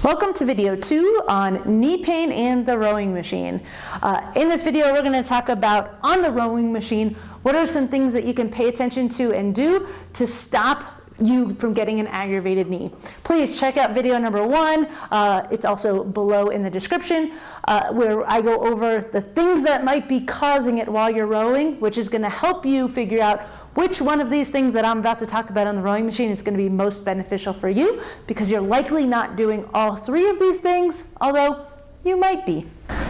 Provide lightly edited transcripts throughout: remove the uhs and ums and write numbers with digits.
Welcome to video 2 on knee pain and the rowing machine. In this video, we're going to talk about, on the rowing machine, what are some things that you can pay attention to and do to stop you from getting an aggravated knee. Please check out video number 1. It's also below in the description, where I go over the things that might be causing it while you're rowing, which is going to help you figure out which one of these things that I'm about to talk about on the rowing machine is going to be most beneficial for you, because you're likely not doing all 3 of these things, although you might be.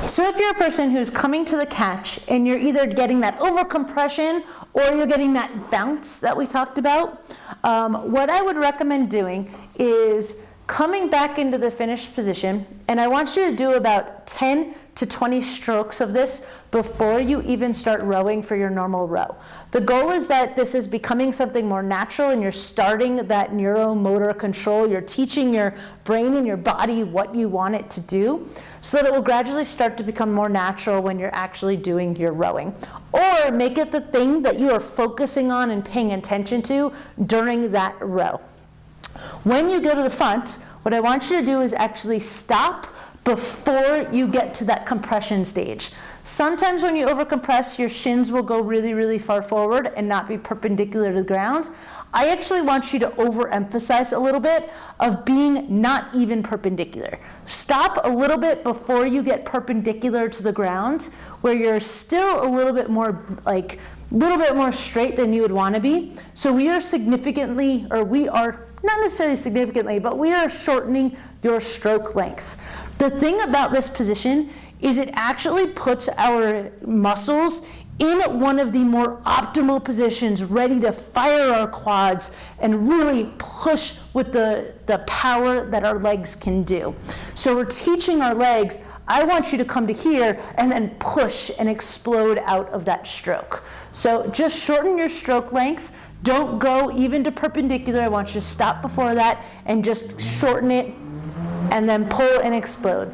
So if you're a person who's coming to the catch and you're either getting that overcompression or you're getting that bounce that we talked about, what I would recommend doing is coming back into the finished position, and I want you to do about 10 to 20 strokes of this before you even start rowing for your normal row. The goal is that this is becoming something more natural and you're starting that neuromotor control. You're teaching your brain and your body what you want it to do, so that it will gradually start to become more natural when you're actually doing your rowing. Or make it the thing that you are focusing on and paying attention to during that row. When you go to the front, what I want you to do is actually stop before you get to that compression stage. Sometimes when you overcompress, your shins will go really, really far forward and not be perpendicular to the ground. I actually want you to overemphasize a little bit of being not even perpendicular. Stop a little bit before you get perpendicular to the ground, where you're still a little bit more straight than you would want to be. So we are significantly, or we are not necessarily significantly, but we are shortening your stroke length. The thing about this position is it actually puts our muscles in one of the more optimal positions, ready to fire our quads and really push with the power that our legs can do. So we're teaching our legs, I want you to come to here and then push and explode out of that stroke. So just shorten your stroke length. Don't go even to perpendicular. I want you to stop before that and just shorten it and then pull and explode.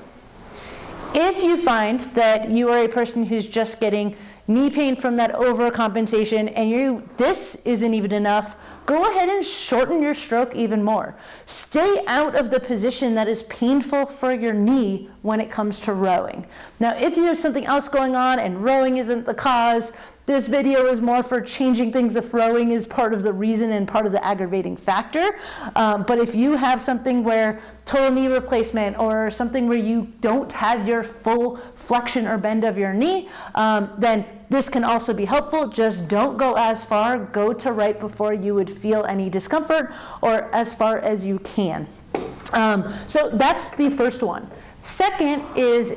If you find that you are a person who's just getting knee pain from that overcompensation and this isn't even enough, go ahead and shorten your stroke even more. Stay out of the position that is painful for your knee when it comes to rowing. Now, if you have something else going on and rowing isn't the cause, this video is more for changing things if rowing is part of the reason and part of the aggravating factor. But if you have something where total knee replacement or something where you don't have your full flexion or bend of your knee, then this can also be helpful. Just don't go as far. Go to right before you would feel any discomfort, or as far as you can. So that's the first one. Second is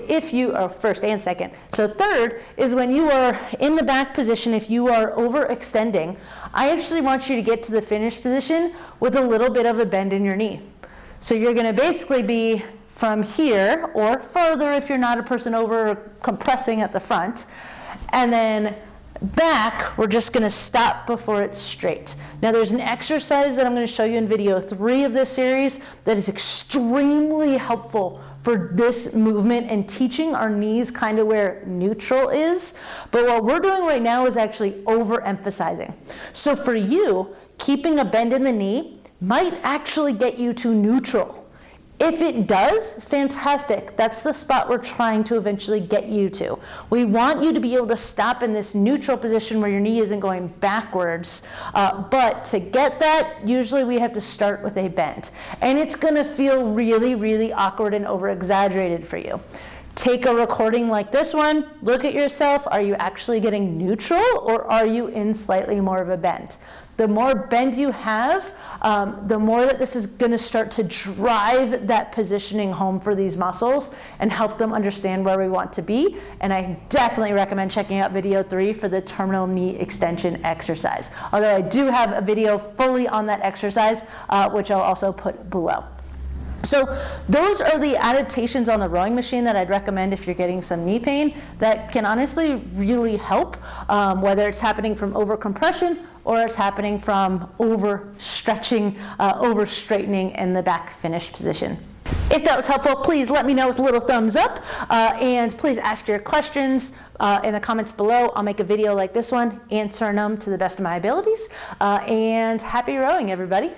first and second. So third is when you are in the back position, if you are overextending, I actually want you to get to the finished position with a little bit of a bend in your knee. So you're going to basically be from here or further if you're not a person over compressing at the front, and then back, we're just going to stop before it's straight. Now there's an exercise that I'm going to show you in video 3 of this series that is extremely helpful for this movement and teaching our knees kind of where neutral is. But what we're doing right now is actually overemphasizing. So for you, keeping a bend in the knee might actually get you to neutral. If it does, fantastic. That's the spot we're trying to eventually get you to. We want you to be able to stop in this neutral position where your knee isn't going backwards. But to get that, usually we have to start with a bend. And it's going to feel really, really awkward and over-exaggerated for you. Take a recording like this one. Look at yourself. Are you actually getting neutral, or are you in slightly more of a bend? The more bend you have, the more that this is going to start to drive that positioning home for these muscles and help them understand where we want to be. And I definitely recommend checking out video 3 for the terminal knee extension exercise. Although I do have a video fully on that exercise, which I'll also put below. So those are the adaptations on the rowing machine that I'd recommend if you're getting some knee pain that can honestly really help, whether it's happening from overcompression or it's happening from overstretching, over-straightening in the back finished position. If that was helpful, please let me know with a little thumbs up, and please ask your questions in the comments below. I'll make a video like this one, answering them to the best of my abilities, and happy rowing, everybody.